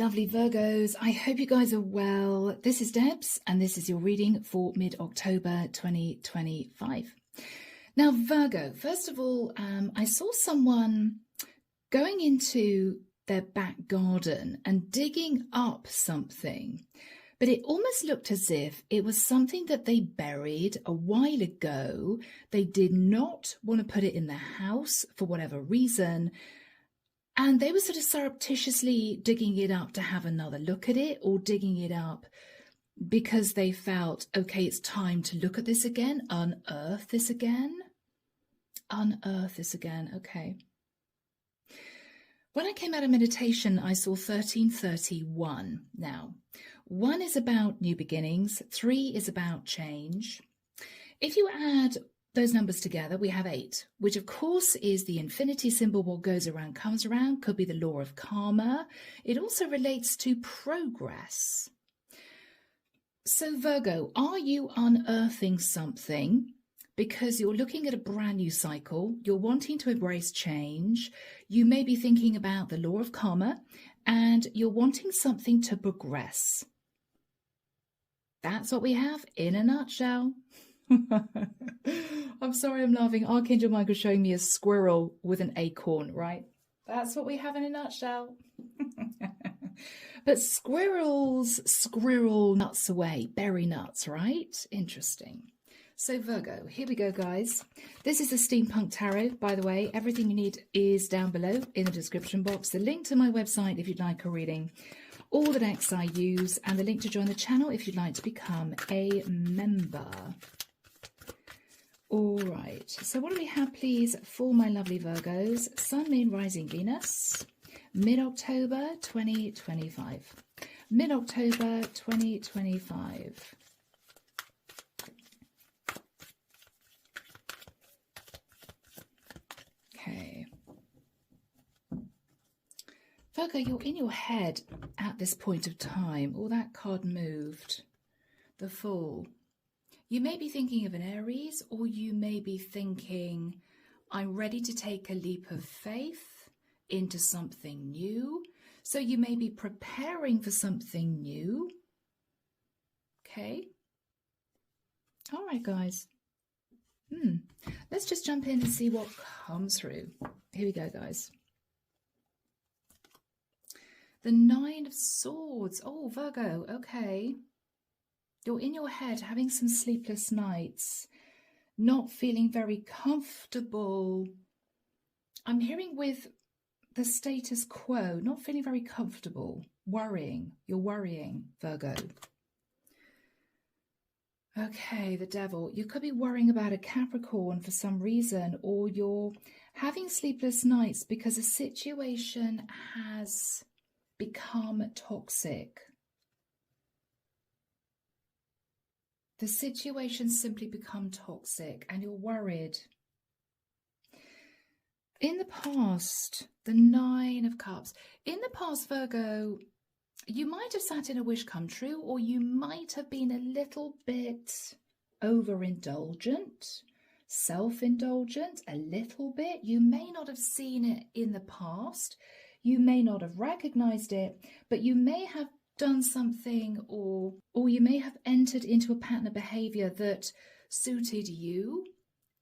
lovely Virgos. I hope you guys are well. This is Debs, and this is your reading for mid-October 2025. Now, Virgo, first of all, I saw someone going into their back garden and digging up something, but it almost looked as if it was something that they buried a while ago. They did not want to put it in the house for whatever reason. And they were sort of surreptitiously digging it up to have another look at it, or digging it up because they felt, okay, it's time to look at this again, unearth this again. Unearth this again, okay. When I came out of meditation, I saw 1331. Now, 1 is about new beginnings, 3 is about change. If you add those numbers together, we have 8, which of course is the infinity symbol. What goes around comes around, could be the law of karma. It also relates to progress. So Virgo, are you unearthing something because you're looking at a brand new cycle? You're wanting to embrace change. You may be thinking about the law of karma, and you're wanting something to progress. That's what we have in a nutshell. I'm sorry, I'm laughing. Archangel Michael showing me a squirrel with an acorn, right? That's what we have in a nutshell. But squirrels squirrel nuts away, berry nuts, right? Interesting. So Virgo, here we go, guys. This is the Steampunk Tarot, by the way. Everything you need is down below in the description box. The link to my website if you'd like a reading, all the decks I use, and the link to join the channel if you'd like to become a member. All right, so what do we have, please, for my lovely Virgos? Sun, Moon, Rising, Venus, mid-October 2025. Mid-October 2025. Okay. Virgo, you're in your head at this point of time. Oh, that card moved. The Fool. You may be thinking of an Aries, or you may be thinking, I'm ready to take a leap of faith into something new. So you may be preparing for something new. Okay. All right, guys. Let's just jump in and see what comes through. Here we go, guys. The 9 of Swords. Oh, Virgo, okay. You're in your head having some sleepless nights, not feeling very comfortable. I'm hearing with the status quo, not feeling very comfortable, worrying. You're worrying, Virgo. Okay, the Devil. You could be worrying about a Capricorn for some reason, or you're having sleepless nights because a situation has become toxic. The situation's simply become toxic and you're worried. In the past, the 9 of Cups. In the past, Virgo, you might have sat in a wish come true, or you might have been a little bit overindulgent, self-indulgent, a little bit. You may not have seen it in the past. You may not have recognized it, but you may have done something, or you may have entered into a pattern of behavior that suited you,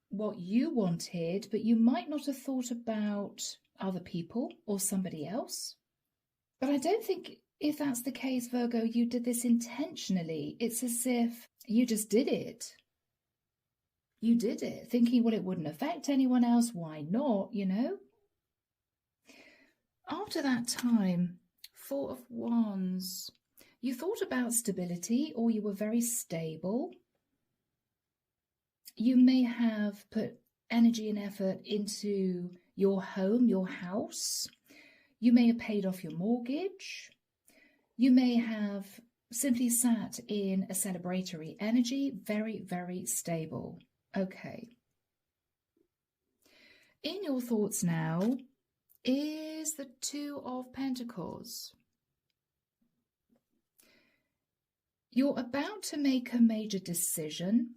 what you wanted, but you might not have thought about other people or somebody else. But I don't think, if that's the case, Virgo, you did this intentionally. It's as if you just did it. You did it, thinking, well, it wouldn't affect anyone else. Why not, you know? After that time, 4 of Wands, you thought about stability, or you were very stable. You may have put energy and effort into your home, your house. You may have paid off your mortgage. You may have simply sat in a celebratory energy, very, very stable. Okay. In your thoughts now is the 2 of Pentacles. You're about to make a major decision.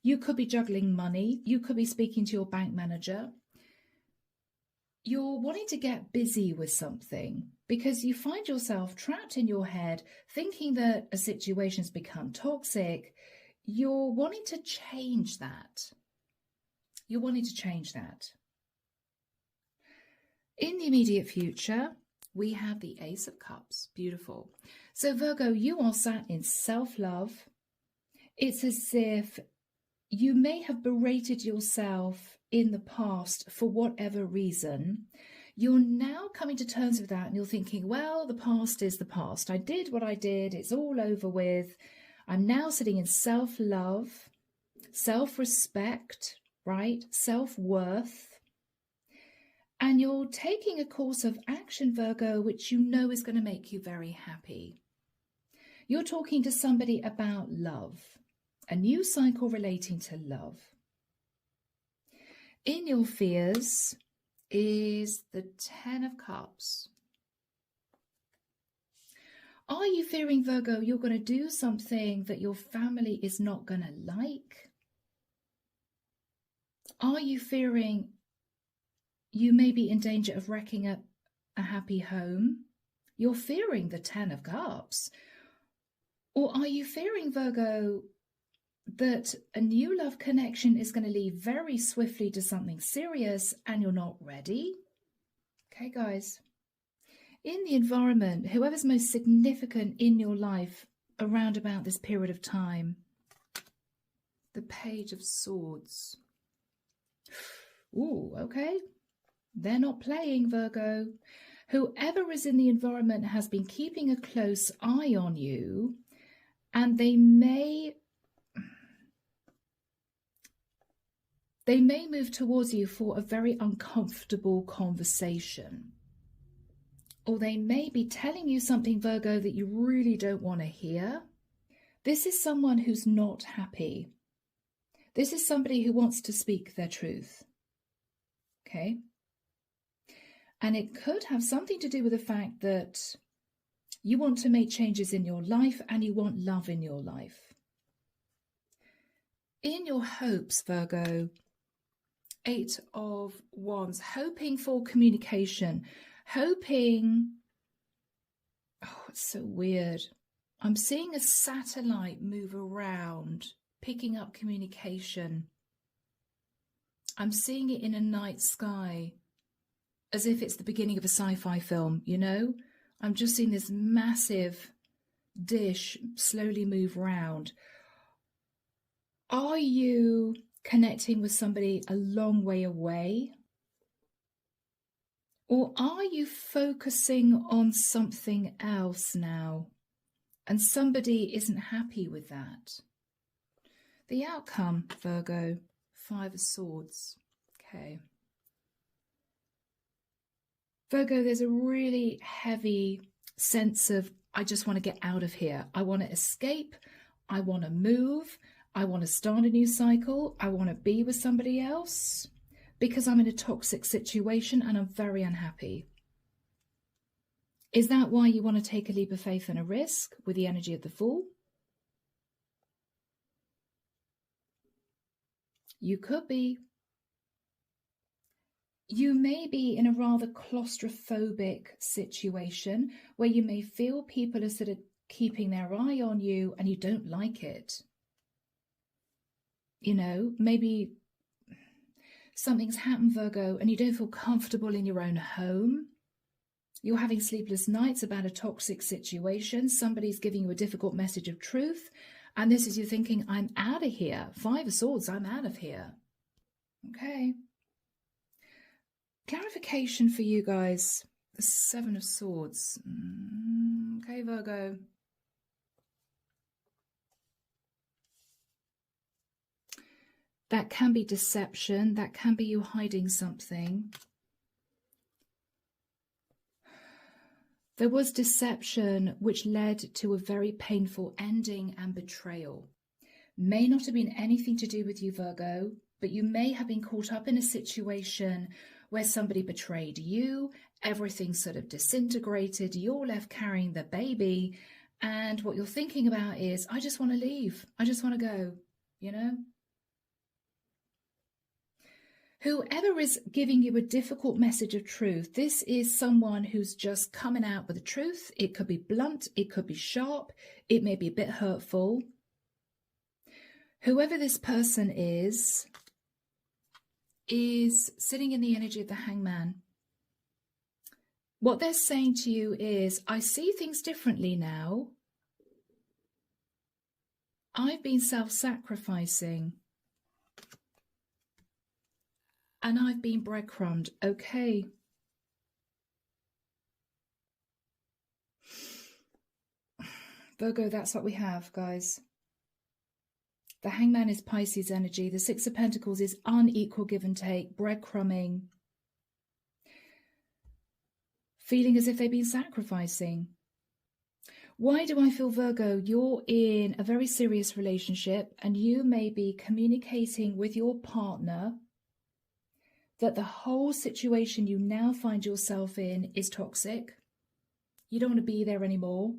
You could be juggling money. You could be speaking to your bank manager. you're wanting to get busy with something because you find yourself trapped in your head thinking that a situation's become toxic. You're wanting to change that. You're wanting to change that. In the immediate future, we have the Ace of Cups. Beautiful. So Virgo, you are sat in self-love. It's as if you may have berated yourself in the past for whatever reason. You're now coming to terms with that and you're thinking, well, the past is the past. I did what I did. It's all over with. I'm now sitting in self-love, self-respect, right? Self-worth. And you're taking a course of action, Virgo, which you know is going to make you very happy. You're talking to somebody about love, a new cycle relating to love. In your fears is the Ten of Cups. Are you fearing, Virgo, you're going to do something that your family is not going to like? Are you fearing you may be in danger of wrecking up a happy home? You're fearing the Ten of Cups. Or are you fearing, Virgo, that a new love connection is going to lead very swiftly to something serious and you're not ready? Okay, guys. In the environment, whoever's most significant in your life around about this period of time, the Page of Swords. Ooh, okay. They're not playing, Virgo. Whoever is in the environment has been keeping a close eye on you, and they may move towards you for a very uncomfortable conversation. Or they may be telling you something, Virgo, that you really don't want to hear. This is someone who's not happy. This is somebody who wants to speak their truth. Okay? And it could have something to do with the fact that you want to make changes in your life and you want love in your life. In your hopes, Virgo, 8 of Wands, hoping for communication, hoping, oh, it's so weird. I'm seeing a satellite move around, picking up communication. I'm seeing it in a night sky, as if it's the beginning of a sci-fi film, you know? I'm just seeing this massive dish slowly move round. Are you connecting with somebody a long way away? Or are you focusing on something else now and somebody isn't happy with that? The outcome, Virgo, 5 of Swords. Okay. Virgo, there's a really heavy sense of, I just want to get out of here. I want to escape. I want to move. I want to start a new cycle. I want to be with somebody else because I'm in a toxic situation and I'm very unhappy. Is that why you want to take a leap of faith and a risk with the energy of the Fool? You could be. You may be in a rather claustrophobic situation where you may feel people are sort of keeping their eye on you and you don't like it. You know, maybe something's happened, Virgo, and you don't feel comfortable in your own home. You're having sleepless nights about a toxic situation. Somebody's giving you a difficult message of truth. And this is you thinking, I'm out of here. 5 of Swords, I'm out of here. Okay. Clarification for you guys. The 7 of Swords. Okay, Virgo. That can be deception. That can be you hiding something. There was deception which led to a very painful ending and betrayal. May not have been anything to do with you, Virgo, but you may have been caught up in a situation where somebody betrayed you, everything sort of disintegrated, you're left carrying the baby, and what you're thinking about is, I just want to leave. I just want to go, you know? Whoever is giving you a difficult message of truth, this is someone who's just coming out with the truth. It could be blunt, it could be sharp, it may be a bit hurtful. Whoever this person is sitting in the energy of the Hangman. What they're saying to you is, I see things differently now. I've been self-sacrificing. And I've been breadcrumbed. Okay. Virgo, that's what we have, guys. The Hangman is Pisces energy. The Six of Pentacles is unequal give and take, breadcrumbing. Feeling as if they've been sacrificing. Why do I feel, Virgo? You're in a very serious relationship and you may be communicating with your partner that the whole situation you now find yourself in is toxic. You don't want to be there anymore.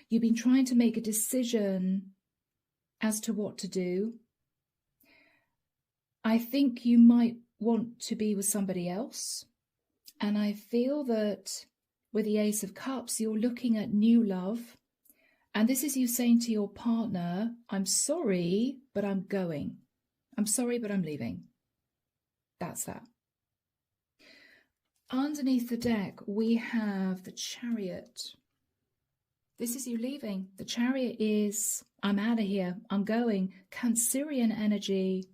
You've been trying to make a decision as to what to do. I think you might want to be with somebody else. And I feel that with the Ace of Cups, you're looking at new love. And this is you saying to your partner, I'm sorry, but I'm going. I'm sorry, but I'm leaving. That's that. Underneath the deck, we have the Chariot. This is you leaving. The Chariot is, I'm out of here. I'm going. Cancerian energy.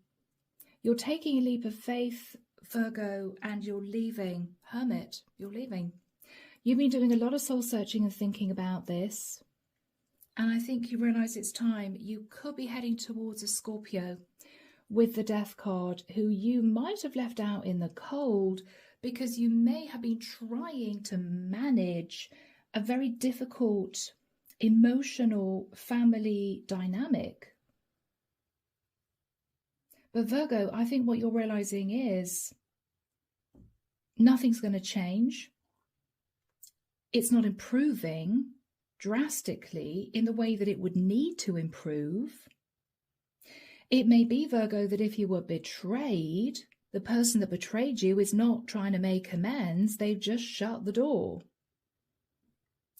You're taking a leap of faith, Virgo, and you're leaving. Hermit, you're leaving. You've been doing a lot of soul searching and thinking about this. And I think you realize it's time. You could be heading towards a Scorpio with the Death card, who you might have left out in the cold because you may have been trying to manage a very difficult emotional family dynamic. But Virgo, I think what you're realizing is nothing's going to change. It's not improving drastically in the way that it would need to improve. It may be, Virgo, that if you were betrayed, the person that betrayed you is not trying to make amends. They've just shut the door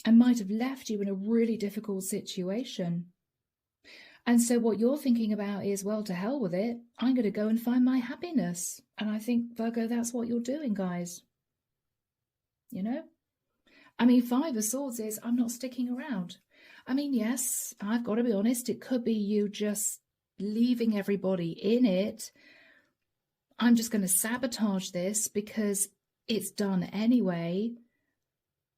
and might have left you in a really difficult situation. And so what you're thinking about is, well, to hell with it. I'm going to go and find my happiness. And I think, Virgo, that's what you're doing, guys. You know? I mean, Five of Swords is, I'm not sticking around. I mean, yes, I've got to be honest. It could be you just leaving everybody in it. I'm just going to sabotage this because it's done anyway.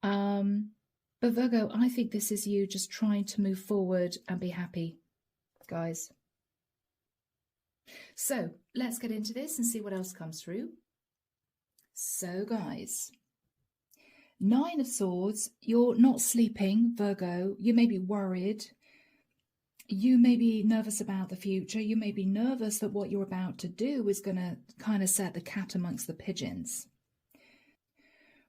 But Virgo, I think this is you just trying to move forward and be happy, guys. So let's get into this and see what else comes through. So guys, Nine of Swords, you're not sleeping, Virgo. You may be worried. You may be nervous about the future. You may be nervous that what you're about to do is going to kind of set the cat amongst the pigeons.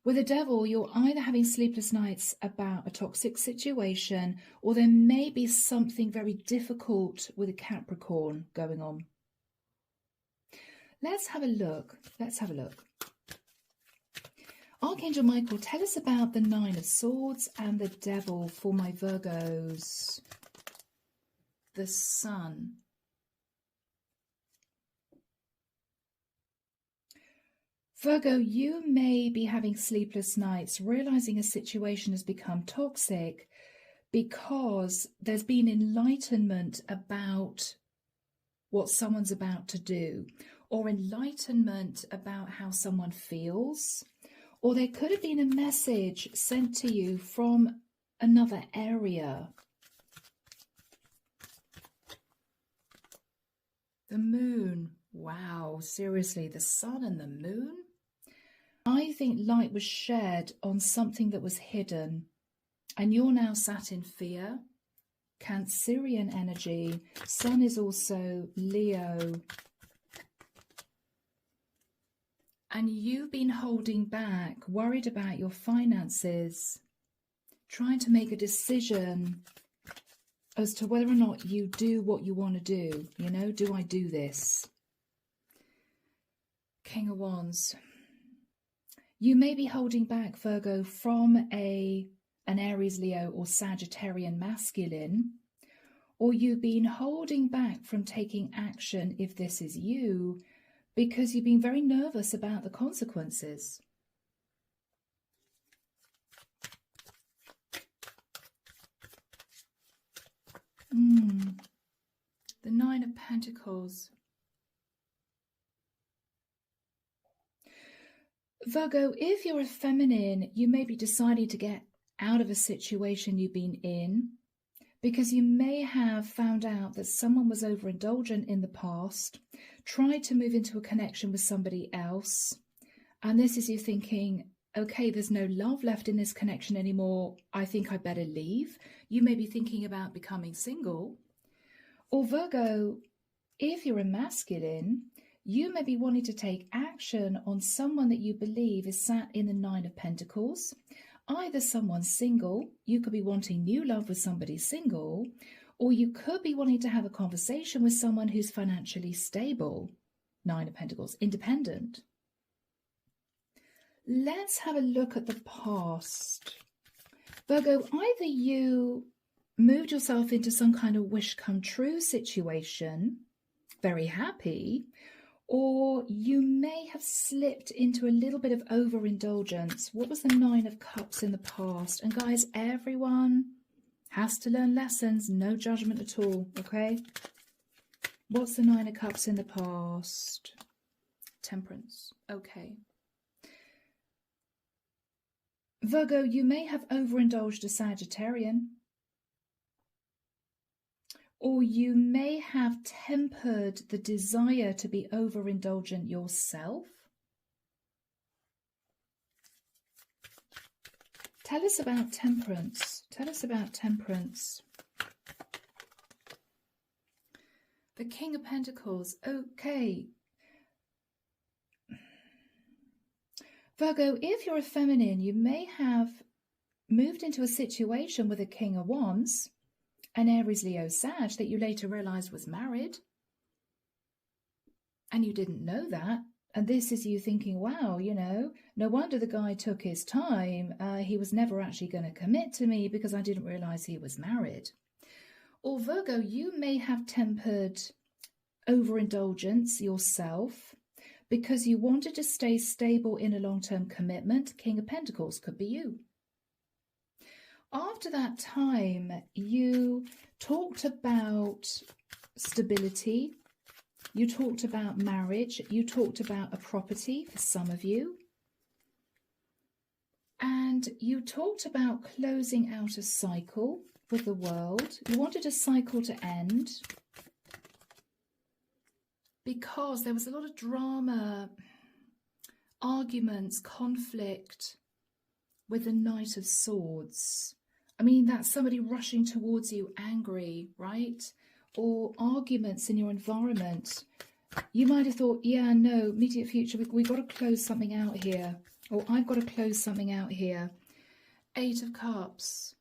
With the Devil, you're either having sleepless nights about a toxic situation, or there may be something very difficult with a Capricorn going on. Let's have a look. Let's have a look. Archangel Michael, tell us about the Nine of Swords and the Devil for my Virgos. The Sun. Virgo, you may be having sleepless nights, realizing a situation has become toxic because there's been enlightenment about what someone's about to do, or enlightenment about how someone feels, or there could have been a message sent to you from another area. The Moon. Wow, seriously, the Sun and the Moon? I think light was shed on something that was hidden, and you're now sat in fear. Cancerian energy. Sun is also Leo. And you've been holding back, worried about your finances, trying to make a decision as to whether or not you do what you want to do. You know, do I do this? King of Wands. You may be holding back, Virgo, from an Aries, Leo or Sagittarian masculine, or you've been holding back from taking action if this is you, because you've been very nervous about the consequences. The Nine of Pentacles. Virgo, if you're a feminine, you may be deciding to get out of a situation you've been in because you may have found out that someone was overindulgent in the past, tried to move into a connection with somebody else, and this is you thinking, okay, there's no love left in this connection anymore, I think I better leave. You may be thinking about becoming single. Or Virgo, if you're a masculine, you may be wanting to take action on someone that you believe is sat in the Nine of Pentacles. Either someone's single, you could be wanting new love with somebody single, or you could be wanting to have a conversation with someone who's financially stable. Nine of Pentacles, independent. Let's have a look at the past. Virgo, either you moved yourself into some kind of wish come true situation, very happy, or you may have slipped into a little bit of overindulgence. What was the Nine of Cups in the past? And guys, everyone has to learn lessons, no judgment at all, okay? What's the Nine of Cups in the past? Temperance, okay. Virgo, you may have overindulged a Sagittarian, or you may have tempered the desire to be overindulgent yourself. Tell us about temperance. Tell us about temperance. The King of Pentacles. Okay. Virgo, if you're a feminine, you may have moved into a situation with a King of Wands, an Aries, Leo, Sag, that you later realized was married. And you didn't know that. And this is you thinking, wow, you know, no wonder the guy took his time. He was never actually going to commit to me because I didn't realize he was married. Or Virgo, you may have tempered overindulgence yourself because you wanted to stay stable in a long-term commitment. King of Pentacles could be you. After that time, you talked about stability, you talked about marriage, you talked about a property for some of you, and you talked about closing out a cycle with the world. You wanted a cycle to end because there was a lot of drama, arguments, conflict with the Knight of Swords. I mean, that's somebody rushing towards you angry, right? Or arguments in your environment. You might have thought, yeah, no, immediate future, we've got to close something out here. Or I've got to close something out here. Eight of Cups.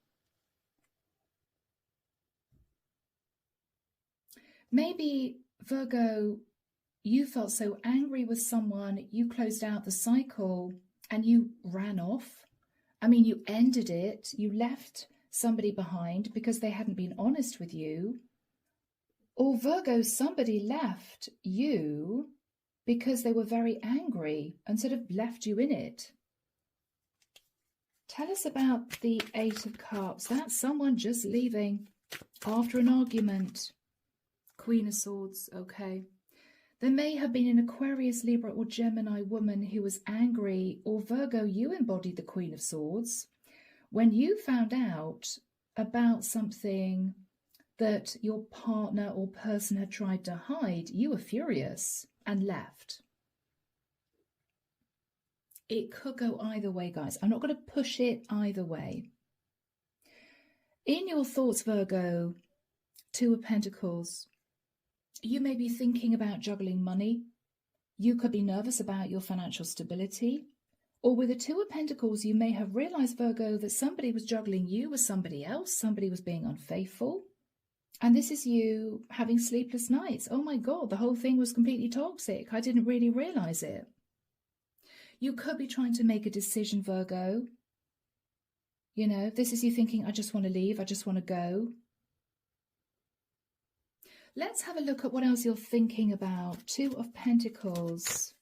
Maybe, Virgo, you felt so angry with someone, you closed out the cycle and you ran off. I mean, you ended it. You left somebody behind because they hadn't been honest with you. Or Virgo, somebody left you because they were very angry and sort of left you in it. Tell us about the Eight of Cups. That's someone just leaving after an argument. Queen of Swords, okay. There may have been an Aquarius, Libra or Gemini woman who was angry, or Virgo, you embodied the Queen of Swords. When you found out about something that your partner or person had tried to hide, you were furious and left. It could go either way, guys. I'm not going to push it either way. In your thoughts, Virgo, Two of Pentacles. You may be thinking about juggling money. You could be nervous about your financial stability. Or with the Two of Pentacles, you may have realized, Virgo, that somebody was juggling you with somebody else. Somebody was being unfaithful. And this is you having sleepless nights. Oh my God, the whole thing was completely toxic. I didn't really realize it. You could be trying to make a decision, Virgo. You know, this is you thinking, I just want to leave, I just want to go. Let's have a look at what else you're thinking about. Two of Pentacles.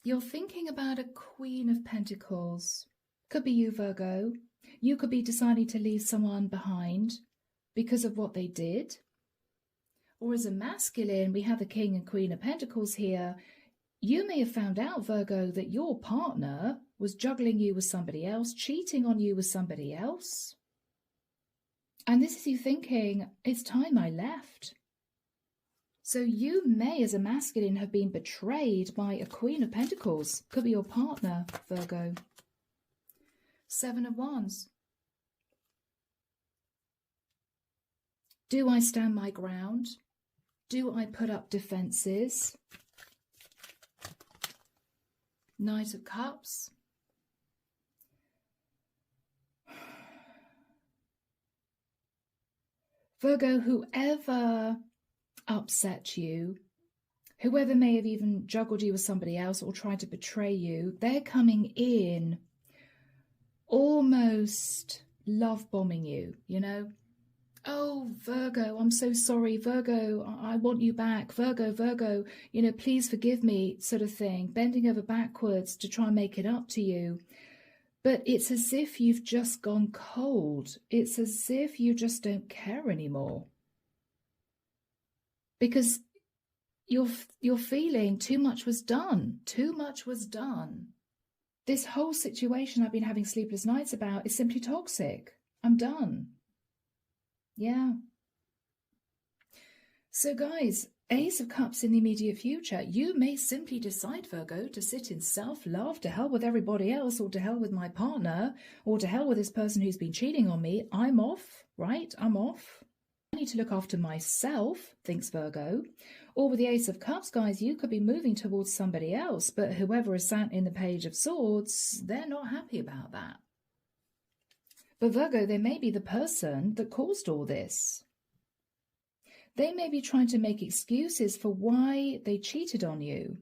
You're thinking about a Queen of Pentacles. Could be you, Virgo. You could be deciding to leave someone behind because of what they did. Or as a masculine, we have the King and Queen of Pentacles here. You may have found out, Virgo, that your partner was juggling you with somebody else, cheating on you with somebody else. And this is you thinking, it's time I left. So you may, as a masculine, have been betrayed by a Queen of Pentacles. Could be your partner, Virgo. Seven of Wands. Do I stand my ground? Do I put up defenses? Knight of Cups. Virgo, whoever upset you, whoever may have even juggled you with somebody else or tried to betray you, they're coming in almost love bombing you, you know? Oh, Virgo, I'm so sorry. Virgo, I want you back. Virgo, you know, please forgive me, sort of thing. Bending over backwards to try and make it up to you. But it's as if you've just gone cold. It's as if you just don't care anymore. Because you're feeling too much was done. Too much was done. This whole situation I've been having sleepless nights about is simply toxic. I'm done. Yeah. So guys, Ace of Cups in the immediate future. You may simply decide, Virgo, to sit in self-love, to hell with everybody else, or to hell with my partner, or to hell with this person who's been cheating on me. I'm off, right? I'm off. I need to look after myself, thinks Virgo. Or with the Ace of Cups, guys, you could be moving towards somebody else, but whoever is sat in the Page of Swords, they're not happy about that. But Virgo, they may be the person that caused all this. They may be trying to make excuses for why they cheated on you.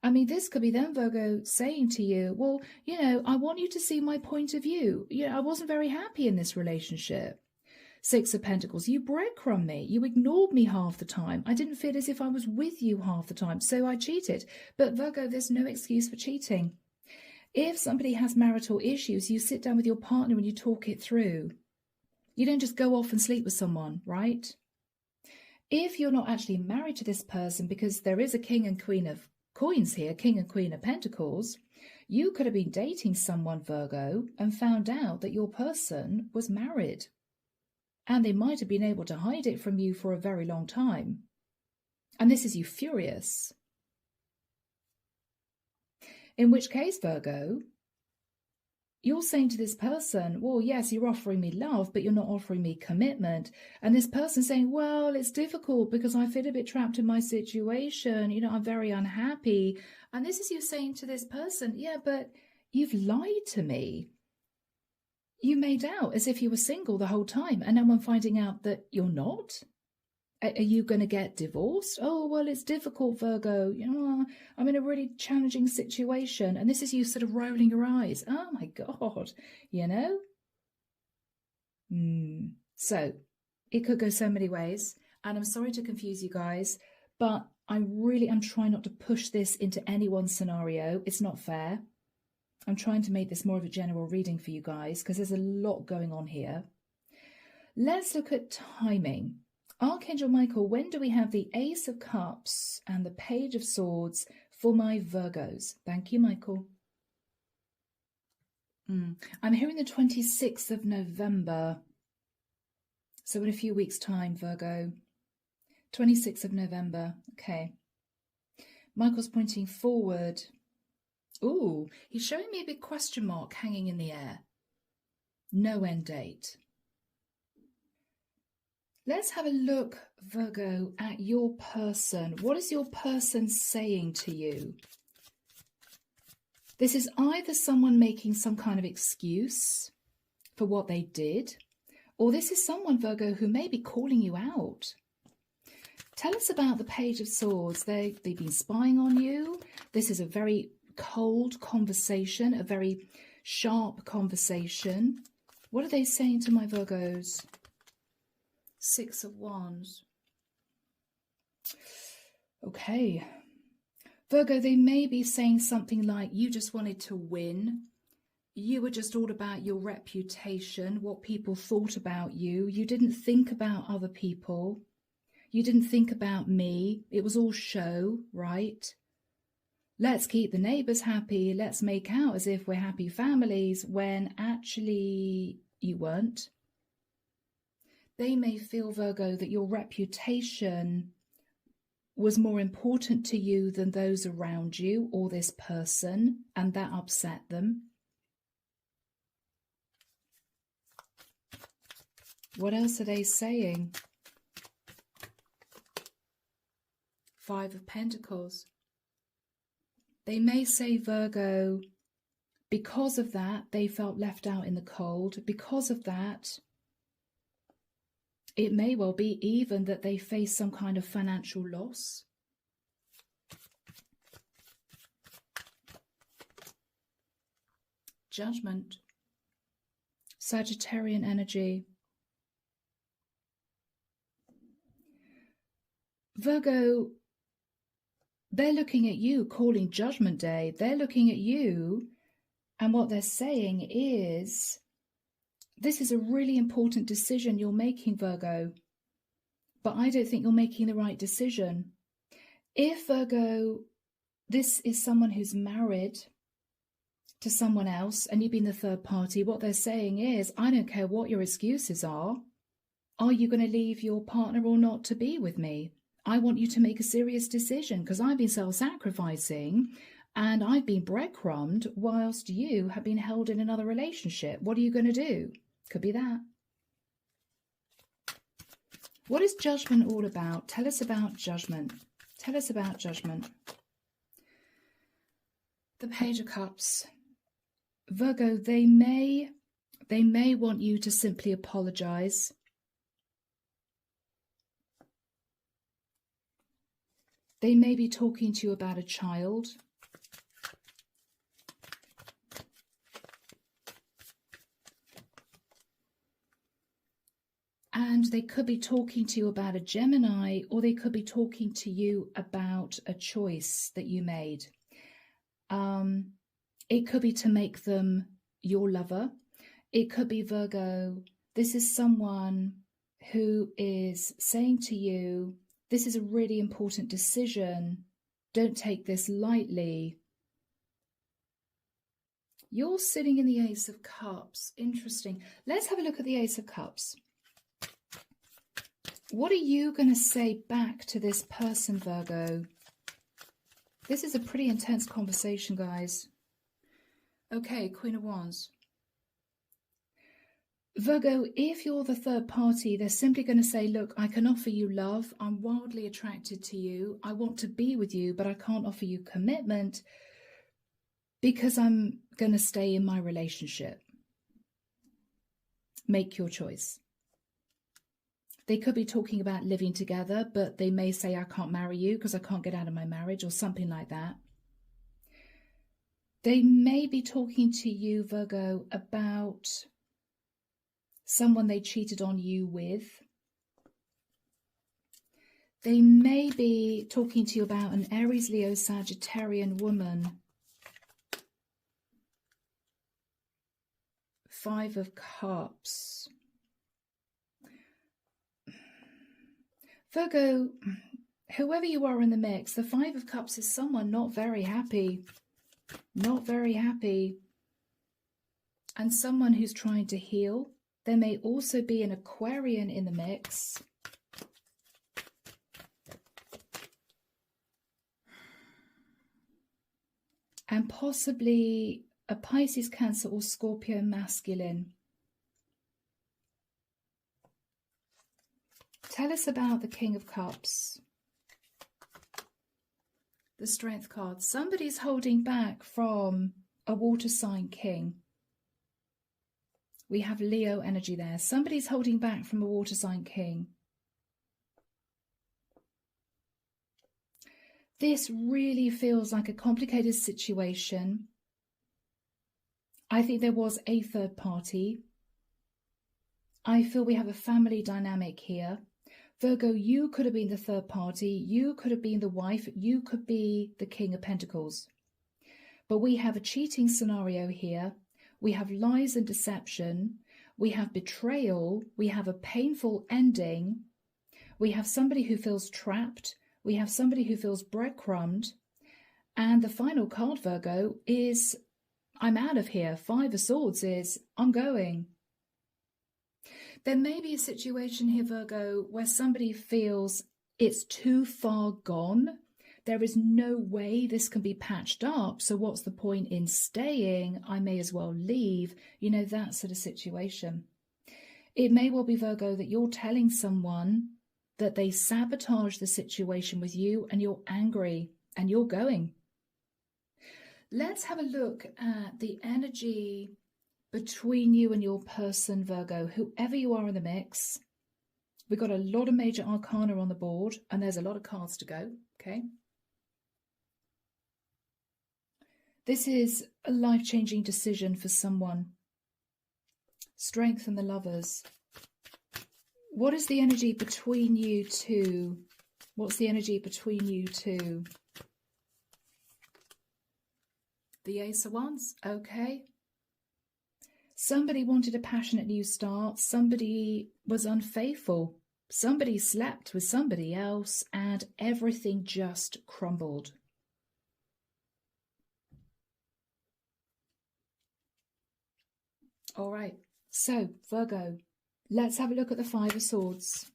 I mean, this could be them, Virgo, saying to you, well, you know, I want you to see my point of view. You know, I wasn't very happy in this relationship. Six of Pentacles, you breadcrumbed me. You ignored me half the time. I didn't feel as if I was with you half the time, so I cheated. But Virgo, there's no excuse for cheating. If somebody has marital issues, you sit down with your partner and you talk it through. You don't just go off and sleep with someone, right? If you're not actually married to this person, because there is a King and Queen of Coins here, King and Queen of Pentacles, you could have been dating someone, Virgo, and found out that your person was married. And they might have been able to hide it from you for a very long time. And this is you furious. In which case, Virgo, you're saying to this person, well, yes, you're offering me love, but you're not offering me commitment. And this person saying, well, it's difficult because I feel a bit trapped in my situation. You know, I'm very unhappy. And this is you saying to this person, yeah, but you've lied to me. You made out as if you were single the whole time. And now I'm finding out that you're not. Are you going to get divorced? Oh, well, it's difficult, Virgo. You know, I'm in a really challenging situation. And this is you sort of rolling your eyes. Oh, my God, you know? So it could go so many ways. And I'm sorry to confuse you guys, but I'm trying not to push this into any one scenario. It's not fair. I'm trying to make this more of a general reading for you guys because there's a lot going on here. Let's look at timing. Archangel Michael, when do we have the Ace of Cups and the Page of Swords for my Virgos? Thank you, Michael. I'm hearing the 26th of November. So in a few weeks' time, Virgo. 26th of November. Okay. Michael's pointing forward. Ooh, he's showing me a big question mark hanging in the air. No end date. Let's have a look, Virgo, at your person. What is your person saying to you? This is either someone making some kind of excuse for what they did, or this is someone, Virgo, who may be calling you out. Tell us about the Page of Swords. They've been spying on you. This is a very cold conversation, a very sharp conversation. What are they saying to my Virgos? Six of Wands. Okay. Virgo, they may be saying something like, you just wanted to win. You were just all about your reputation, what people thought about you. You didn't think about other people. You didn't think about me. It was all show, right? Let's keep the neighbours happy. Let's make out as if we're happy families, when actually you weren't. They may feel, Virgo, that your reputation was more important to you than those around you or this person, and that upset them. What else are they saying? Five of Pentacles. They may say, Virgo, because of that, they felt left out in the cold. Because of that, it may well be even that they face some kind of financial loss. Judgment. Sagittarian energy. Virgo, they're looking at you, calling Judgment Day. They're looking at you, and what they're saying is, this is a really important decision you're making, Virgo, but I don't think you're making the right decision. If, Virgo, this is someone who's married to someone else and you've been the third party, what they're saying is, I don't care what your excuses are you going to leave your partner or not to be with me? I want you to make a serious decision, because I've been self-sacrificing and I've been breadcrumbed whilst you have been held in another relationship. What are you going to do? Could be that. What is Judgment all about? Tell us about Judgment. Tell us about Judgment. The Page of Cups. Virgo, they may want you to simply apologize. They may be talking to you about a child. And they could be talking to you about a Gemini, or they could be talking to you about a choice that you made. It could be to make them your lover. It could be, Virgo, this is someone who is saying to you, this is a really important decision. Don't take this lightly. You're sitting in the Ace of Cups. Interesting. Let's have a look at the Ace of Cups. What are you going to say back to this person, Virgo? This is a pretty intense conversation, guys. Okay, Queen of Wands. Virgo, if you're the third party, they're simply going to say, look, I can offer you love. I'm wildly attracted to you. I want to be with you, but I can't offer you commitment because I'm going to stay in my relationship. Make your choice. They could be talking about living together, but they may say, I can't marry you because I can't get out of my marriage, or something like that. They may be talking to you, Virgo, about someone they cheated on you with. They may be talking to you about an Aries, Leo, Sagittarian woman. Five of Cups. Virgo, whoever you are in the mix, the Five of Cups is someone not very happy. Not very happy. And someone who's trying to heal. There may also be an Aquarian in the mix. And possibly a Pisces, Cancer, or Scorpio masculine. Tell us about the King of Cups. The Strength card. Somebody's holding back from a water sign king. We have Leo energy there. Somebody's holding back from a water sign king. This really feels like a complicated situation. I think there was a third party. I feel we have a family dynamic here. Virgo, you could have been the third party. You could have been the wife. You could be the King of Pentacles. But we have a cheating scenario here. We have lies and deception. We have betrayal. We have a painful ending. We have somebody who feels trapped. We have somebody who feels breadcrumbed. And the final card, Virgo, is I'm out of here. Five of Swords is I'm going. There may be a situation here, Virgo, where somebody feels it's too far gone. There is no way this can be patched up. So what's the point in staying? I may as well leave. You know, that sort of situation. It may well be, Virgo, that you're telling someone that they sabotage the situation with you and you're angry and you're going. Let's have a look at the energy between you and your person, Virgo, whoever you are in the mix. We've got a lot of major arcana on the board and there's a lot of cards to go, okay? This is a life-changing decision for someone. Strength and the Lovers. What is the energy between you two? What's the energy between you two? The Ace of Wands, okay. Somebody wanted a passionate new start. Somebody was unfaithful. Somebody slept with somebody else and everything just crumbled. All right, so Virgo, let's have a look at the Five of Swords.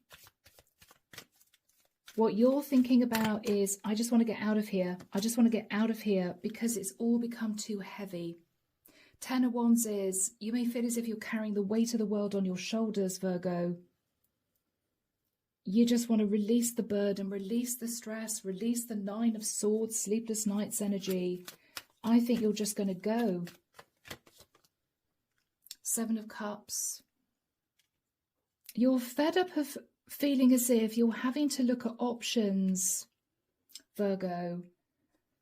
What you're thinking about is, I just want to get out of here. I just want to get out of here because it's all become too heavy. Ten of Wands is, you may feel as if you're carrying the weight of the world on your shoulders, Virgo. You just want to release the burden, release the stress, release the Nine of Swords, sleepless nights energy. I think you're just going to go. Seven of Cups. You're fed up of feeling as if you're having to look at options, Virgo.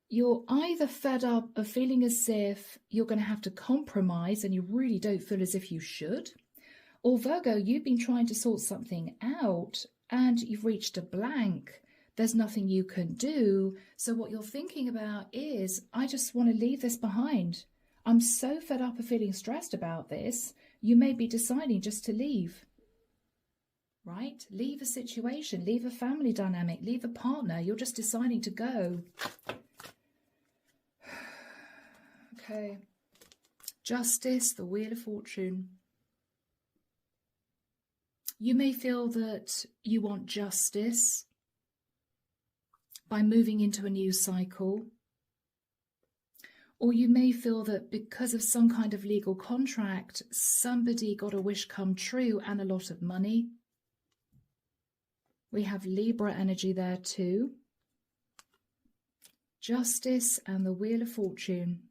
You're either fed up of feeling as if you're going to have to compromise and you really don't feel as if you should, or Virgo, you've been trying to sort something out and you've reached a blank. There's nothing you can do. So what you're thinking about is, I just want to leave this behind. I'm so fed up of feeling stressed about this. You may be deciding just to leave. Right? Leave a situation, leave a family dynamic, leave a partner. You're just deciding to go. Okay. Justice, the Wheel of Fortune. You may feel that you want justice by moving into a new cycle. Or you may feel that because of some kind of legal contract, somebody got a wish come true and a lot of money. We have Libra energy there too. Justice and the Wheel of Fortune.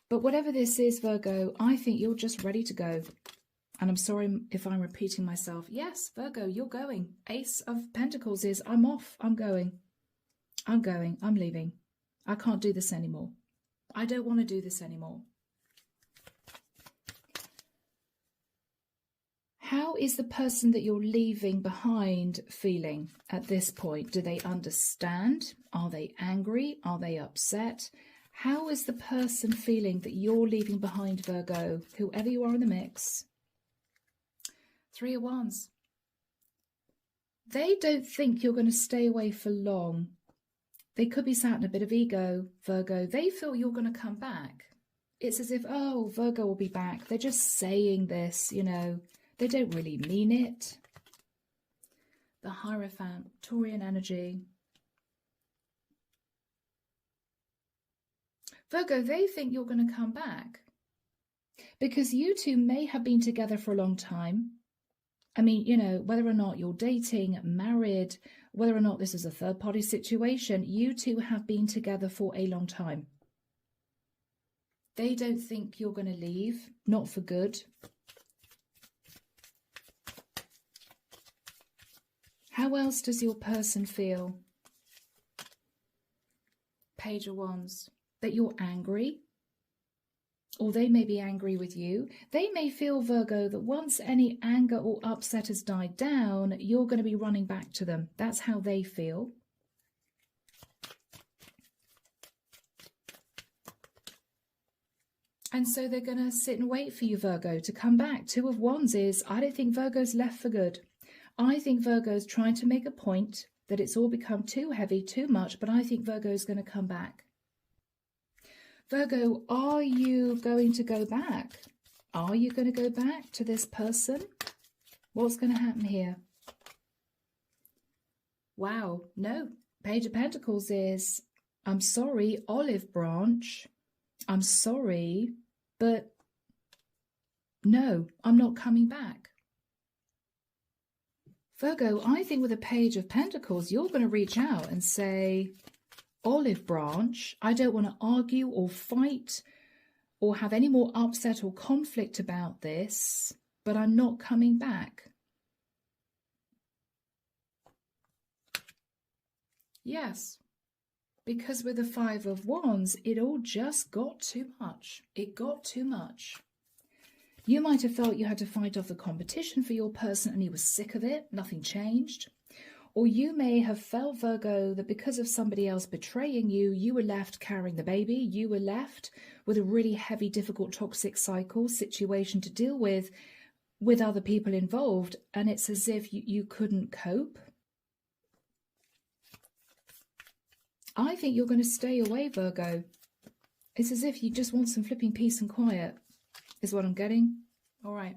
But whatever this is, Virgo, I think you're just ready to go. And I'm sorry if I'm repeating myself. Yes, Virgo, you're going. Ace of Pentacles is, I'm off, I'm going. I'm going, I'm leaving. I can't do this anymore. I don't want to do this anymore. How is the person that you're leaving behind feeling at this point? Do they understand? Are they angry? Are they upset? How is the person feeling that you're leaving behind, Virgo, whoever you are in the mix? Three of Wands. They don't think you're going to stay away for long. They could be sat in a bit of ego, Virgo. They feel you're going to come back. It's as if, oh, Virgo will be back. They're just saying this, you know. They don't really mean it. The Hierophant, Taurian energy. Virgo, they think you're going to come back because you two may have been together for a long time. I mean, you know, whether or not you're dating, married, whether or not this is a third-party situation, you two have been together for a long time. They don't think you're going to leave, not for good. How else does your person feel? Page of Wands. That you're angry, or they may be angry with you. They may feel, Virgo, that once any anger or upset has died down, you're going to be running back to them. That's how they feel. And so they're going to sit and wait for you, Virgo, to come back. Two of Wands is, I don't think Virgo's left for good. I think Virgo's trying to make a point that it's all become too heavy, too much, but I think Virgo's going to come back. Virgo, are you going to go back? Are you going to go back to this person? What's going to happen here? Wow, no. Page of Pentacles is, I'm sorry, olive branch. I'm sorry, but no, I'm not coming back. Virgo, I think with a Page of Pentacles, you're going to reach out and say, olive branch, I don't want to argue or fight or have any more upset or conflict about this, but I'm not coming back. Yes, because with the Five of Wands, it all just got too much. It got too much. You might have felt you had to fight off the competition for your person and you were sick of it, nothing changed. Or you may have felt, Virgo, that because of somebody else betraying you, you were left carrying the baby. You were left with a really heavy, difficult, toxic cycle situation to deal with other people involved. And it's as if you couldn't cope. I think you're going to stay away, Virgo. It's as if you just want some flipping peace and quiet, is what I'm getting. All right.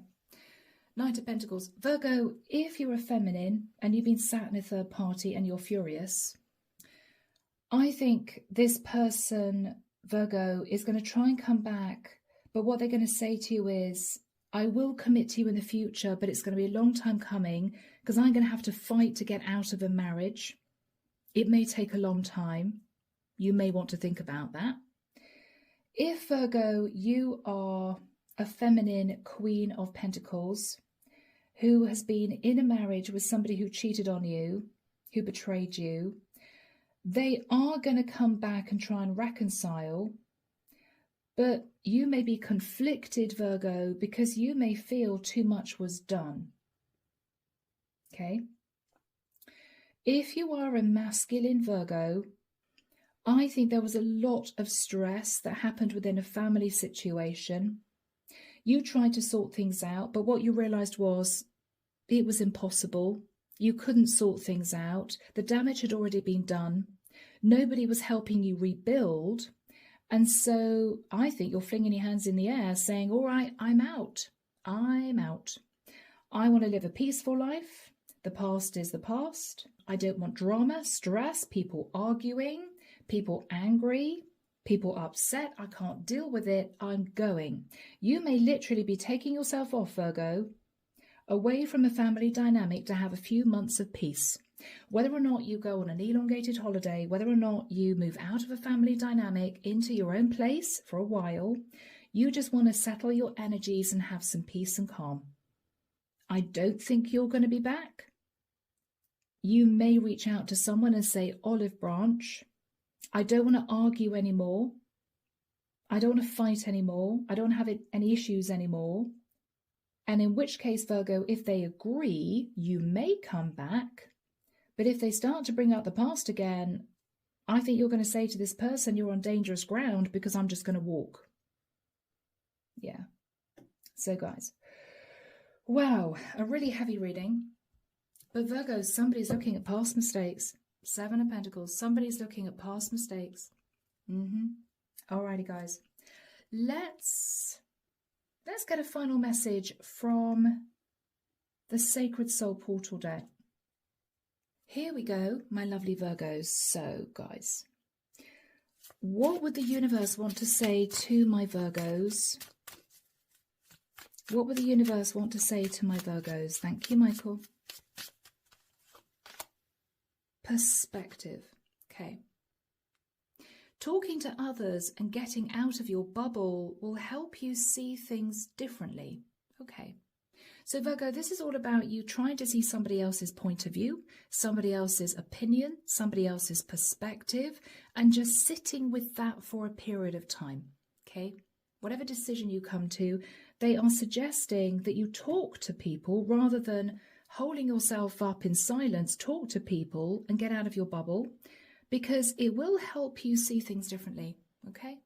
Knight of Pentacles. Virgo, if you're a feminine and you've been sat in a third party and you're furious, I think this person, Virgo, is going to try and come back. But what they're going to say to you is, I will commit to you in the future, but it's going to be a long time coming because I'm going to have to fight to get out of a marriage. It may take a long time. You may want to think about that. If, Virgo, you are a feminine Queen of Pentacles who has been in a marriage with somebody who cheated on you, who betrayed you, they are going to come back and try and reconcile, but you may be conflicted, Virgo, because you may feel too much was done. Okay? If you are a masculine Virgo, I think there was a lot of stress that happened within a family situation. You tried to sort things out, but what you realized was it was impossible. You couldn't sort things out. The damage had already been done. Nobody was helping you rebuild. And so I think you're flinging your hands in the air saying, all right, I'm out. I'm out. I want to live a peaceful life. The past is the past. I don't want drama, stress, people arguing, people angry, people upset. I can't deal with it. I'm going. You may literally be taking yourself off, Virgo, away from a family dynamic to have a few months of peace. Whether or not you go on an elongated holiday, whether or not you move out of a family dynamic into your own place for a while, you just want to settle your energies and have some peace and calm. I don't think you're going to be back. You may reach out to someone and say, olive branch, I don't want to argue anymore. I don't want to fight anymore. I don't have any issues anymore. And in which case, Virgo, if they agree, you may come back. But if they start to bring up the past again, I think you're going to say to this person, you're on dangerous ground because I'm just going to walk. Yeah. So guys, wow, a really heavy reading. But Virgo, somebody's looking at past mistakes. Seven of Pentacles, somebody's looking at past mistakes. Alrighty, guys. Let's get a final message from the Sacred Soul Portal deck. Here we go, my lovely Virgos. So, guys, what would the universe want to say to my Virgos? What would the universe want to say to my Virgos? Thank you, Michael. Perspective. Okay. Talking to others and getting out of your bubble will help you see things differently. Okay. So Virgo, this is all about you trying to see somebody else's point of view, somebody else's opinion, somebody else's perspective, and just sitting with that for a period of time, okay? Whatever decision you come to, they are suggesting that you talk to people rather than holding yourself up in silence. Talk to people and get out of your bubble, because it will help you see things differently, okay?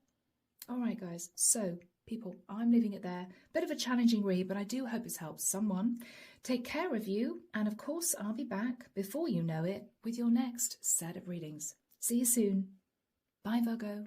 All right, guys. So, people, I'm leaving it there. Bit of a challenging read, but I do hope it's helped someone. Take care of you. And of course, I'll be back before you know it with your next set of readings. See you soon. Bye, Virgo.